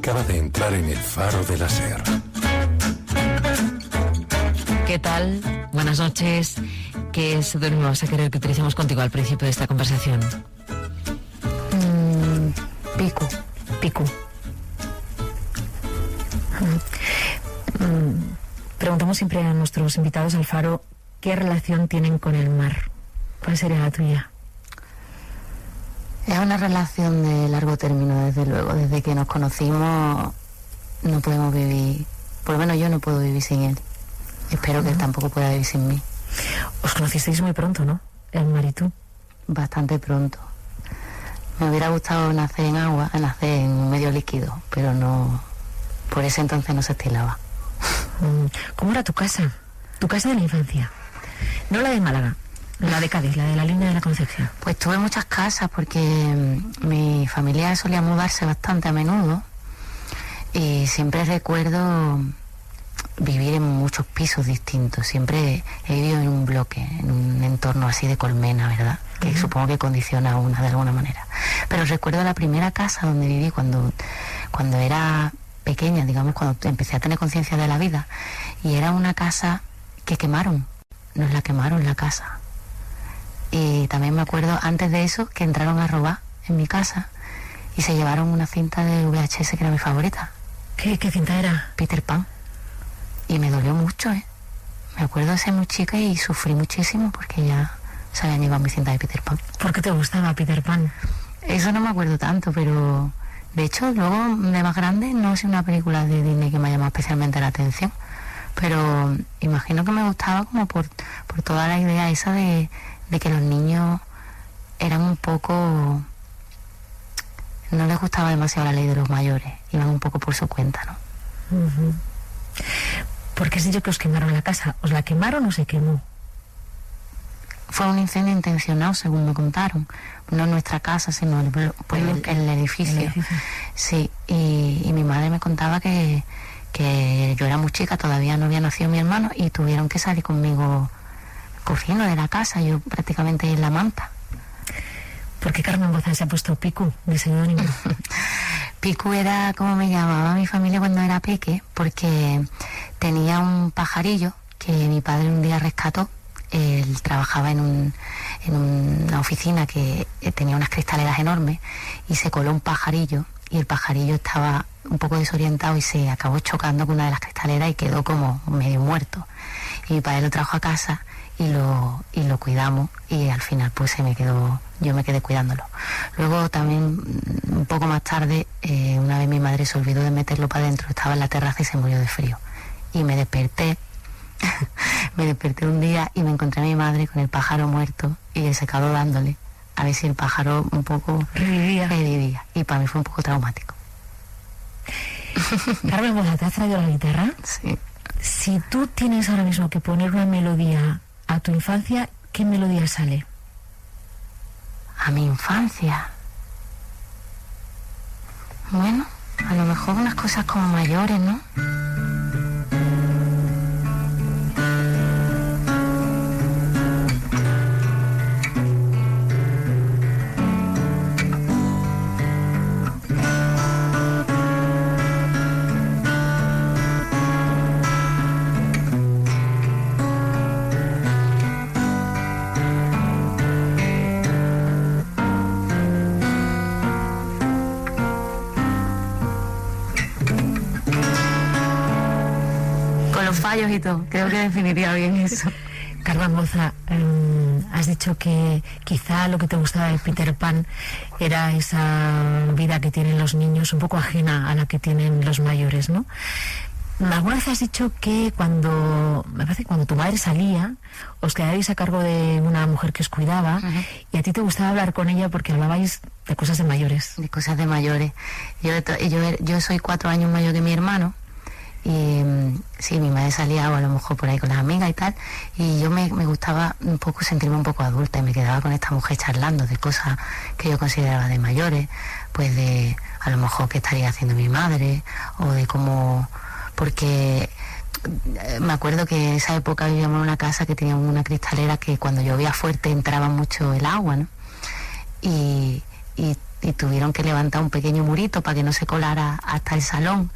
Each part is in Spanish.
acaba de entrar en el Faro de la Ser. ¿Qué tal? Buenas noches. ¿Qué seudónimo vas a querer que utilicemos contigo al principio de esta conversación? Piku. Piku. Preguntamos siempre a nuestros invitados al Faro qué relación tienen con el mar. ¿Cuál sería la tuya? Es una relación de largo término, desde luego. Desde que nos conocimos no podemos vivir, por lo menos yo no puedo vivir sin él. Espero que él tampoco pueda vivir sin mí. Os conocisteis muy pronto, ¿no? El mar y tú. Bastante pronto. Me hubiera gustado nacer en agua, nacer en un medio líquido, pero no, por ese entonces no se estilaba. ¿Cómo era tu casa? Tu casa de la infancia. No la de Málaga, la de Cádiz, la de la línea de la Concepción. Pues tuve muchas casas porque mi familia solía mudarse bastante a menudo y siempre recuerdo vivir en muchos pisos distintos. Siempre he vivido en un bloque, en un entorno así de colmena, ¿verdad? Que supongo que condiciona a una de alguna manera. Pero recuerdo la primera casa donde viví cuando era pequeña, digamos, cuando empecé a tener conciencia de la vida, y era una casa que quemaron. Nos la quemaron la casa. Y también me acuerdo antes de eso que entraron a robar en mi casa y se llevaron una cinta de VHS que era mi favorita. ¿Qué cinta era? Peter Pan. Y me dolió mucho, ¿eh? Me acuerdo de ser muy chica y sufrí muchísimo porque ya se habían llevado mi cinta de Peter Pan. ¿Por qué te gustaba Peter Pan? Eso no me acuerdo tanto, pero de hecho luego de más grande no es una película de Disney que me ha llamado especialmente la atención, pero imagino que me gustaba como por toda la idea esa de que los niños eran un poco, no les gustaba demasiado la ley de los mayores, iban un poco por su cuenta, ¿no? ¿Por qué has dicho que os quemaron la casa? ¿Os la quemaron o se quemó? Fue un incendio intencionado, según me contaron. No nuestra casa, sino el edificio. El edificio. Sí, y mi madre me contaba que yo era muy chica, todavía no había nacido mi hermano, y tuvieron que salir conmigo corriendo de la casa, yo prácticamente en la manta. ¿Por qué Carmen Boza se ha puesto Piku de seudónimo? Piku era como me llamaba mi familia cuando era peque, porque tenía un pajarillo que mi padre un día rescató. Él trabajaba en una oficina que tenía unas cristaleras enormes y se coló un pajarillo y el pajarillo estaba un poco desorientado y se acabó chocando con una de las cristaleras y quedó como medio muerto. Y mi padre lo trajo a casa y lo cuidamos y al final pues yo me quedé cuidándolo. Luego también un poco más tarde, una vez mi madre se olvidó de meterlo para adentro, estaba en la terraza y se murió de frío. Y me desperté un día y me encontré a mi madre con el pájaro muerto y el secador dándole a ver si el pájaro un poco revivía. Y para mí fue un poco traumático. Carmen Boza, ¿te has traído la guitarra? Sí. Si tú tienes ahora mismo que poner una melodía a tu infancia, ¿qué melodía sale? A mi infancia. Bueno, a lo mejor unas cosas como mayores, ¿no? Fallos y todo, creo que definiría bien eso. Carmen Boza, has dicho que quizá lo que te gustaba de Peter Pan era esa vida que tienen los niños, un poco ajena a la que tienen los mayores, ¿no? Alguna vez has dicho que cuando tu madre salía, os quedabais a cargo de una mujer que os cuidaba, y a ti te gustaba hablar con ella porque hablabais de cosas de mayores. De cosas de mayores. Yo soy 4 años mayor que mi hermano. Y sí, mi madre salía o a lo mejor por ahí con las amigas y tal, y yo me gustaba un poco sentirme un poco adulta y me quedaba con esta mujer charlando de cosas que yo consideraba de mayores, pues de a lo mejor qué estaría haciendo mi madre o de cómo, porque me acuerdo que en esa época vivíamos en una casa que tenía una cristalera que cuando llovía fuerte entraba mucho el agua, ¿no? Y y tuvieron que levantar un pequeño murito para que no se colara hasta el salón.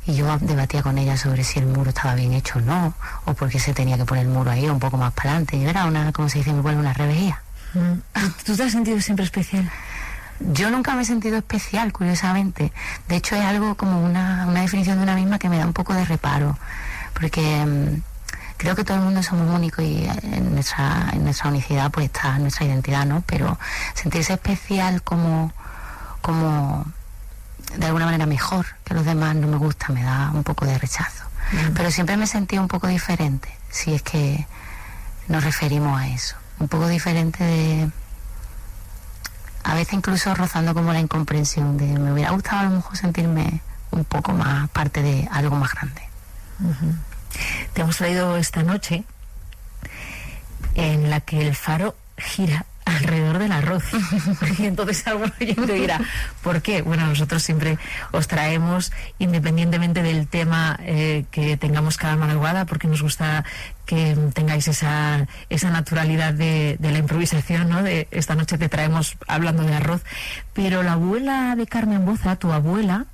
Y yo debatía con ella sobre si el muro estaba bien hecho o no, o por qué se tenía que poner el muro ahí un poco más para adelante. Yo era una, como se dice, me vuelve una revejía. ¿Tú te has sentido siempre especial? Yo nunca me he sentido especial, curiosamente. De hecho, es algo como una definición de una misma que me da un poco de reparo, porque creo que todo el mundo somos únicos y en nuestra unicidad pues está nuestra identidad, ¿no? Pero sentirse especial como de alguna manera mejor que los demás no me gusta, me da un poco de rechazo. Pero siempre me sentí un poco diferente, si es que nos referimos a eso. Un poco diferente de... A veces incluso rozando como la incomprensión de me hubiera gustado a lo mejor sentirme un poco más parte de algo más grande. Te hemos traído esta noche en la que el faro gira alrededor del arroz. Y entonces algún oyente dirá, ¿por qué? Bueno, nosotros siempre os traemos, independientemente del tema que tengamos cada madrugada, porque nos gusta que tengáis esa naturalidad de la improvisación, ¿no? De esta noche te traemos hablando de arroz. Pero la abuela de Carmen Boza, tu abuela,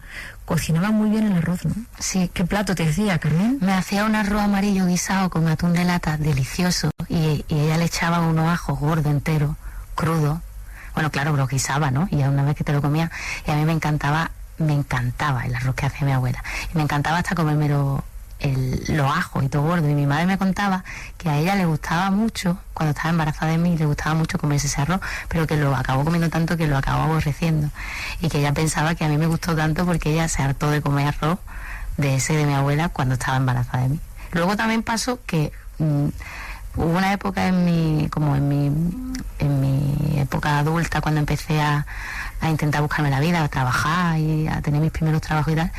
cocinaba muy bien el arroz, ¿no? Sí. ¿Qué plato te hacía, Carmen? Me hacía un arroz amarillo guisado con atún de lata, delicioso, y ella le echaba unos ajos gordos enteros, crudos. Bueno, claro, lo guisaba, ¿no? Y ya una vez que te lo comía, y a mí me encantaba el arroz que hacía mi abuela. Y me encantaba hasta comerme los ajos y todo gordo. Y mi madre me contaba que a ella le gustaba mucho, cuando estaba embarazada de mí, le gustaba mucho comerse ese arroz, pero que lo acabó comiendo tanto que lo acabó aborreciendo. Y que ella pensaba que a mí me gustó tanto porque ella se hartó de comer arroz de ese de mi abuela cuando estaba embarazada de mí. Luego también pasó que hubo una época en mi época adulta, cuando empecé a intentar buscarme la vida, a trabajar y a tener mis primeros trabajos y tal,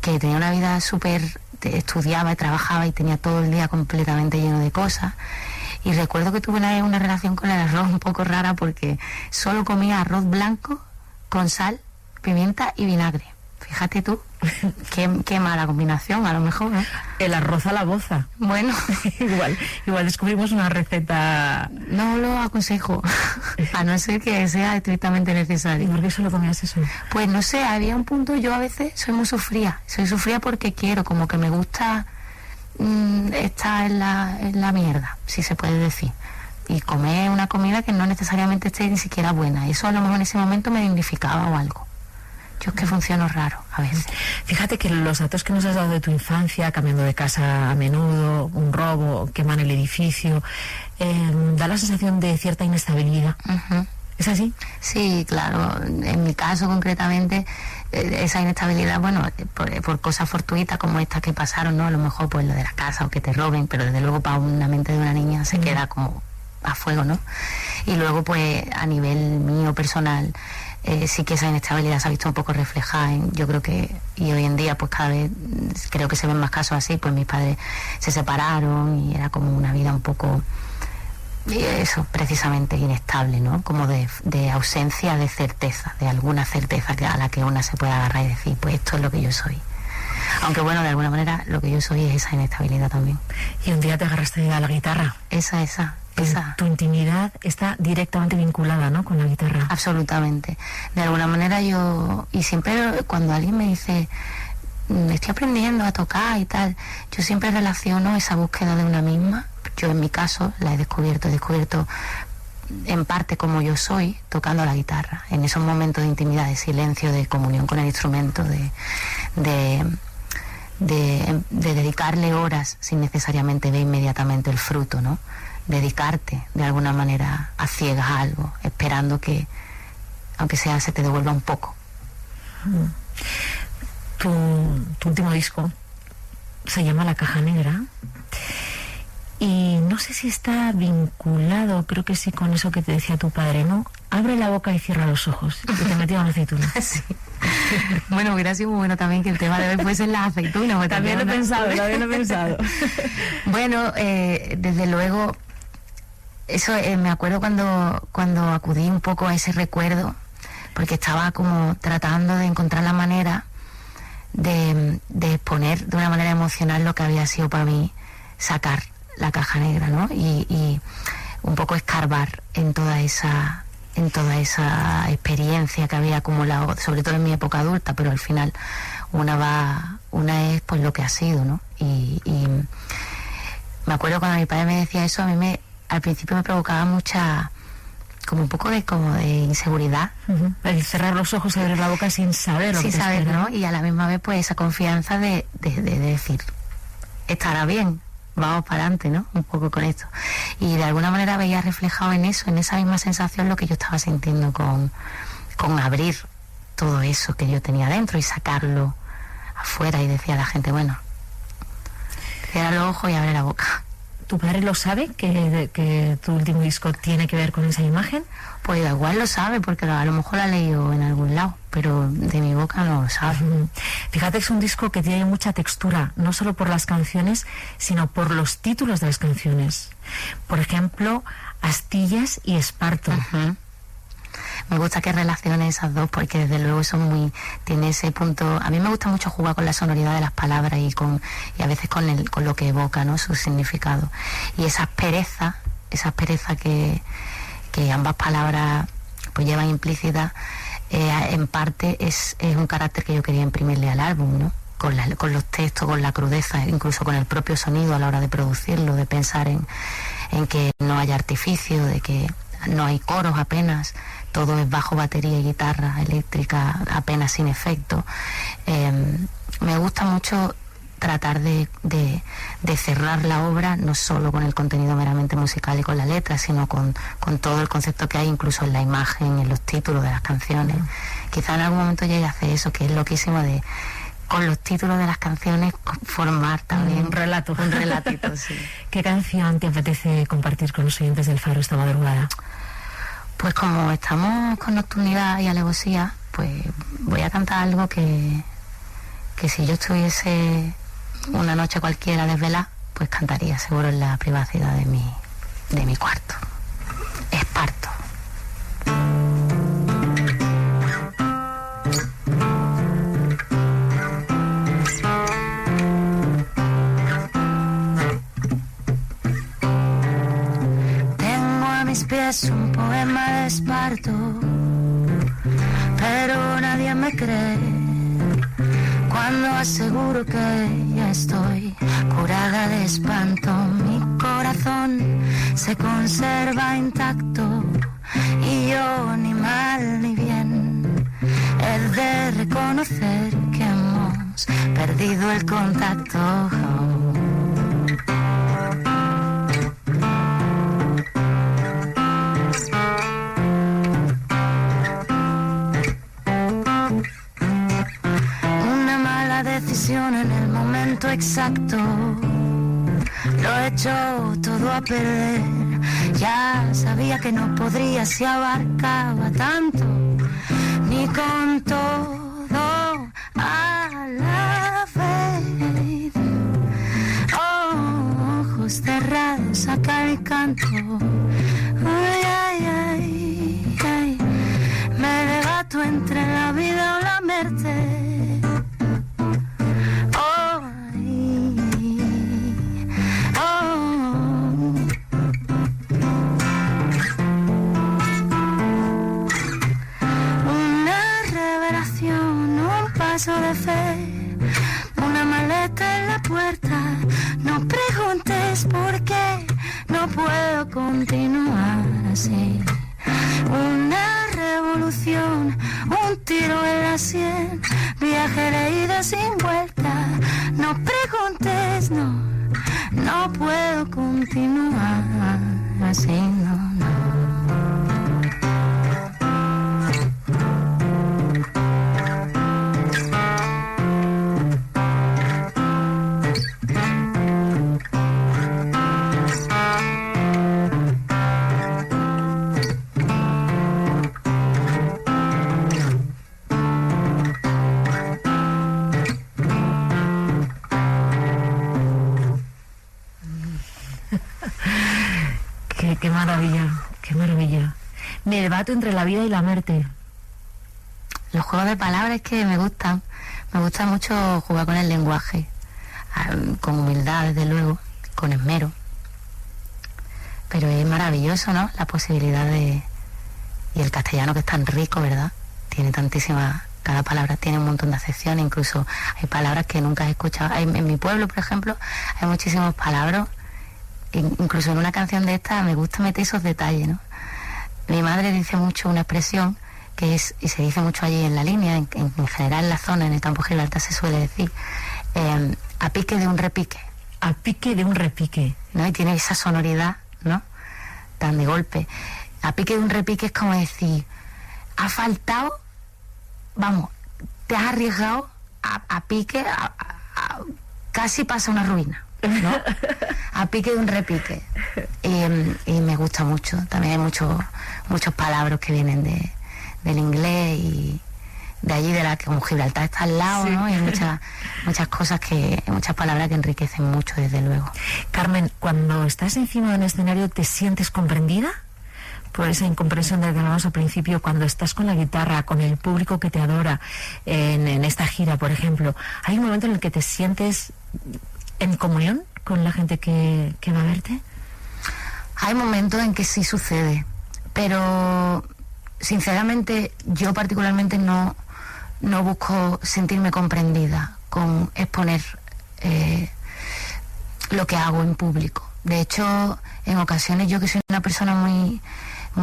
que tenía una vida súper... estudiaba y trabajaba y tenía todo el día completamente lleno de cosas. Y recuerdo que tuve una relación con el arroz un poco rara, porque solo comía arroz blanco con sal, pimienta y vinagre. Fíjate tú, qué mala combinación, a lo mejor, ¿eh? El arroz a la boza. Bueno, igual descubrimos una receta. No lo aconsejo, a no ser que sea estrictamente necesario. ¿Y por qué solo comías eso? Pues no sé, había un punto, yo a veces soy muy sufrida. Soy sufrida porque quiero, como que me gusta estar en la mierda, si se puede decir. Y comer una comida que no necesariamente esté ni siquiera buena. Eso a lo mejor en ese momento me dignificaba o algo. Yo es que funciono raro a veces. Fíjate que los datos que nos has dado de tu infancia, cambiando de casa a menudo, un robo, queman el edificio, da la sensación de cierta inestabilidad. ¿Es así? Sí, claro. En mi caso concretamente, esa inestabilidad, bueno, por cosas fortuitas como estas que pasaron, ¿no? A lo mejor pues lo de la casa o que te roben, pero desde luego para una mente de una niña se queda como a fuego, ¿no? Y luego pues a nivel mío personal, sí que esa inestabilidad se ha visto un poco reflejada yo creo que, y hoy en día pues cada vez creo que se ven más casos así, pues mis padres se separaron y era como una vida un poco, eso, precisamente inestable, ¿no? Como de ausencia de certeza, de alguna certeza a la que una se pueda agarrar y decir, pues esto es lo que yo soy. Aunque bueno, de alguna manera lo que yo soy es esa inestabilidad también. Y un día te agarraste a la guitarra. Esa. Tu intimidad está directamente vinculada, ¿no?, con la guitarra. Absolutamente. De alguna manera yo, y siempre cuando alguien me dice estoy aprendiendo a tocar y tal, yo siempre relaciono esa búsqueda de una misma. Yo en mi caso la he descubierto en parte como yo soy, tocando la guitarra, en esos momentos de intimidad, de silencio, de comunión con el instrumento, de dedicarle horas sin necesariamente ver inmediatamente el fruto, ¿no? Dedicarte de alguna manera a ciegas a algo, esperando que, aunque sea, se te devuelva un poco. Tu último disco se llama La Caja Negra y no sé si está vinculado, creo que sí, con eso que te decía tu padre, ¿no? Abre la boca y cierra los ojos, y te metía una aceituna. Sí. Bueno, hubiera sido muy bueno también que el tema de hoy fuese las aceitunas. También lo he pensado. Bueno, desde luego, eso me acuerdo cuando acudí un poco a ese recuerdo, porque estaba como tratando de encontrar la manera de exponer de una manera emocional lo que había sido para mí sacar La Caja Negra, ¿no? Y un poco escarbar en toda esa en toda esa experiencia que había acumulado, sobre todo en mi época adulta, pero al final una es pues lo que ha sido, ¿no? Y me acuerdo cuando mi padre me decía eso, al principio me provocaba como un poco de inseguridad. Uh-huh. El cerrar los ojos y abrir la boca sin saber lo que te espera, ¿no? Y a la misma vez pues esa confianza de decir, estará bien, vamos para adelante, ¿no? Un poco con esto. Y de alguna manera veía reflejado en eso, en esa misma sensación, lo que yo estaba sintiendo con abrir todo eso que yo tenía dentro y sacarlo afuera, y decía a la gente, bueno, cierra los ojos y abre la boca. ¿Tu padre lo sabe, que tu último disco tiene que ver con esa imagen? Pues igual lo sabe, porque a lo mejor lo ha leído en algún lado, pero de mi boca no lo sabe. Fíjate que es un disco que tiene mucha textura, no solo por las canciones, sino por los títulos de las canciones. Por ejemplo, Astillas y Esparto. Uh-huh. Me gusta que relacione esas dos, porque desde luego tiene ese punto. A mí me gusta mucho jugar con la sonoridad de las palabras y a veces con lo que evoca, ¿no? Su significado. Y esa aspereza que ambas palabras pues llevan implícita, en parte es un carácter que yo quería imprimirle al álbum, ¿no? Con los textos, con la crudeza, incluso con el propio sonido a la hora de producirlo, de pensar en que no haya artificio, de que no hay coros apenas, todo es bajo, batería y guitarra eléctrica apenas sin efecto. Me gusta mucho tratar de cerrar la obra no solo con el contenido meramente musical y con la letra, sino con todo el concepto que hay incluso en la imagen, en los títulos de las canciones. Quizá en algún momento llegue a hacer eso, que es loquísimo, de con los títulos de las canciones formar también un relatito. Sí. ¿Qué canción te apetece compartir con los oyentes del Faro esta madrugada? Pues como estamos con nocturnidad y alevosía, pues voy a cantar algo que si yo estuviese una noche cualquiera desvelada, pues cantaría seguro en la privacidad de mi cuarto. Esparto. Mis pies un poema de Esparto, pero nadie me cree cuando aseguro que ya estoy curada de espanto. Mi corazón se conserva intacto y yo ni mal ni bien he de reconocer que hemos perdido el contacto. En el momento exacto lo he hecho todo a perder. Ya sabía que no podría si abarcaba tanto, ni con todo a la vez. Ojos cerrados, saca el canto. Ay, ay, ay, ay. Me debato entre la vida o la muerte. De fe, una maleta en la puerta. No preguntes por qué, no puedo continuar así. Una revolución, un tiro en la sien, viaje de ida sin vuelta. No preguntes, no puedo continuar así, no. Qué maravilla, qué maravilla. Me debato entre la vida y la muerte. Los juegos de palabras que me gustan. Me gusta mucho jugar con el lenguaje, con humildad, desde luego, con esmero. Pero es maravilloso, ¿no? La posibilidad de el castellano, que es tan rico, ¿verdad? Tiene tantísimas, cada palabra tiene un montón de acepciones, incluso hay palabras que nunca he escuchado. En mi pueblo, por ejemplo, hay muchísimos palabras, incluso en una canción de esta me gusta meter esos detalles, ¿no? Mi madre dice mucho una expresión que es, y se dice mucho allí en la línea, en general en la zona, en el campo de Gibraltar se suele decir, a pique de un repique. A pique de un repique. ¿No? Y tiene esa sonoridad, ¿no? Tan de golpe. A pique de un repique es como decir, ha faltado, vamos, te has arriesgado a pique, casi pasa una ruina, ¿no? A pique de un repique. Y me gusta mucho. También hay muchos palabras que vienen del inglés y de allí, de la que como Gibraltar está al lado, sí, ¿no? Y hay muchas cosas muchas palabras que enriquecen mucho, desde luego. Carmen, cuando estás encima de un escenario, ¿te sientes comprendida? Por esa incomprensión de la que hablamos al principio, cuando estás con la guitarra, con el público que te adora, en esta gira, por ejemplo, ¿hay un momento en el que te sientes en comunión con la gente que va a verte? Hay momentos en que sí sucede, pero sinceramente yo particularmente no busco sentirme comprendida con exponer lo que hago en público. De hecho, en ocasiones yo, que soy una persona muy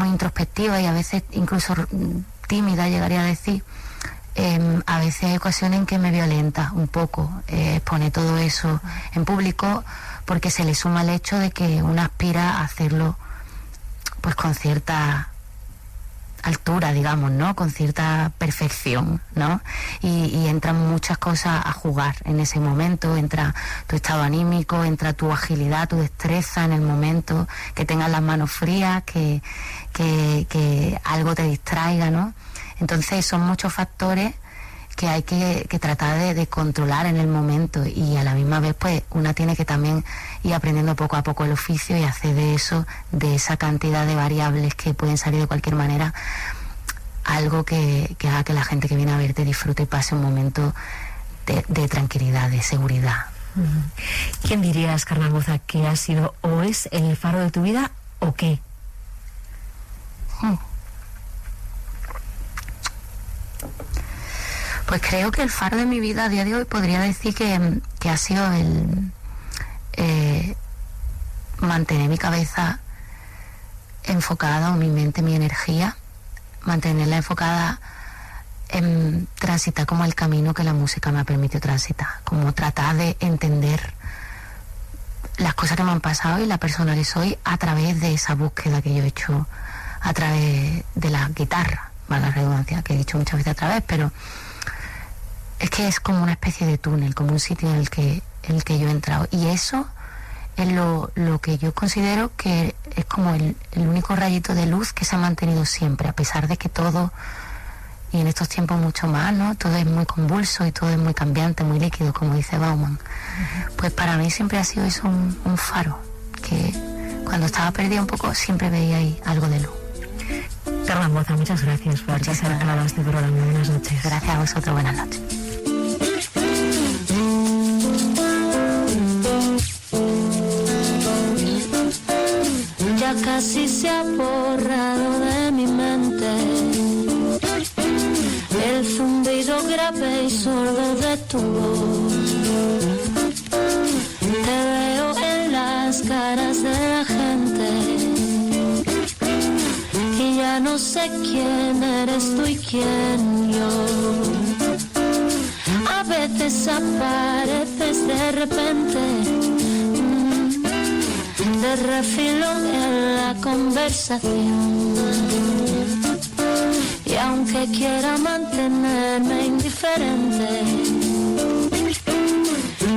introspectiva y a veces incluso tímida, llegaría a decir, a veces hay ocasiones en que me violenta un poco exponer todo eso en público, porque se le suma el hecho de que uno aspira a hacerlo pues con cierta altura, digamos, ¿no? Con cierta perfección, ¿no? Y entran muchas cosas a jugar en ese momento. Entra tu estado anímico, entra tu agilidad, tu destreza en el momento, que tengas las manos frías, que algo te distraiga, ¿no? Entonces son muchos factores que hay que tratar de controlar en el momento, y a la misma vez pues una tiene que también ir aprendiendo poco a poco el oficio y hacer de eso, de esa cantidad de variables que pueden salir de cualquier manera, algo que haga que la gente que viene a verte disfrute y pase un momento de tranquilidad, de seguridad. ¿Quién dirías, Carmen Boza, que ha sido o es el faro de tu vida o qué? Pues creo que el faro de mi vida a día de hoy podría decir que ha sido el mantener mi cabeza enfocada, o mi mente, mi energía, mantenerla enfocada en transitar como el camino que la música me ha permitido transitar, como tratar de entender las cosas que me han pasado y la persona que soy a través de esa búsqueda que yo he hecho a través de la guitarra, valga la redundancia, que he dicho muchas veces a través, pero es que es como una especie de túnel, como un sitio en el que yo he entrado, y eso es lo que yo considero que es como el único rayito de luz que se ha mantenido siempre, a pesar de que todo, y en estos tiempos mucho más, ¿no? Todo es muy convulso y todo es muy cambiante, muy líquido, como dice Bauman. Pues para mí siempre ha sido eso un faro, que cuando estaba perdida un poco siempre veía ahí algo de luz. Carmen Boza, muchas gracias por haberse acercado a este programa. Buenas noches. Gracias a vosotros, buenas noches. Ya casi se ha borrado de mi mente el zumbido grave y sordo de tu voz. Te veo en las caras de la gente y ya no sé quién eres tú y quién yo. A veces apareces de repente, de refilón en la conversación, y aunque quiera mantenerme indiferente,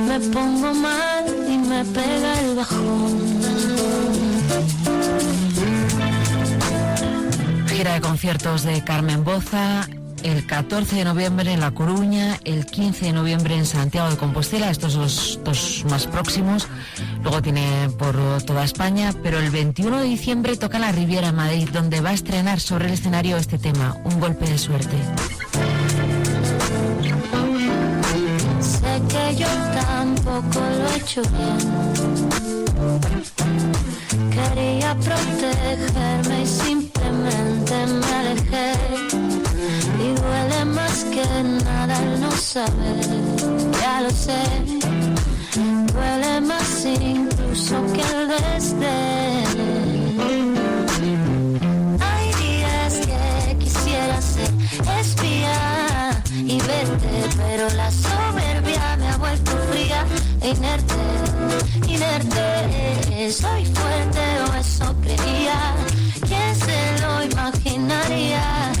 me pongo mal y me pega el bajón. Gira de conciertos de Carmen Boza, el 14 de noviembre en La Coruña, el 15 de noviembre en Santiago de Compostela, estos dos más próximos. Luego tiene por toda España, pero el 21 de diciembre toca la Riviera en Madrid, donde va a estrenar sobre el escenario este tema, Un golpe de suerte. Sé que yo tampoco lo he hecho bien. Quería protegerme y simplemente lentamente me alejé. Y duele más que nada el no saber, ya lo sé. Duele más incluso que el desdén. Hay días que quisiera ser espía y verte, pero la soberbia me ha vuelto fría e inerte, inerte. Soy fuerte o eso creía, ¿quién se lo imaginaría?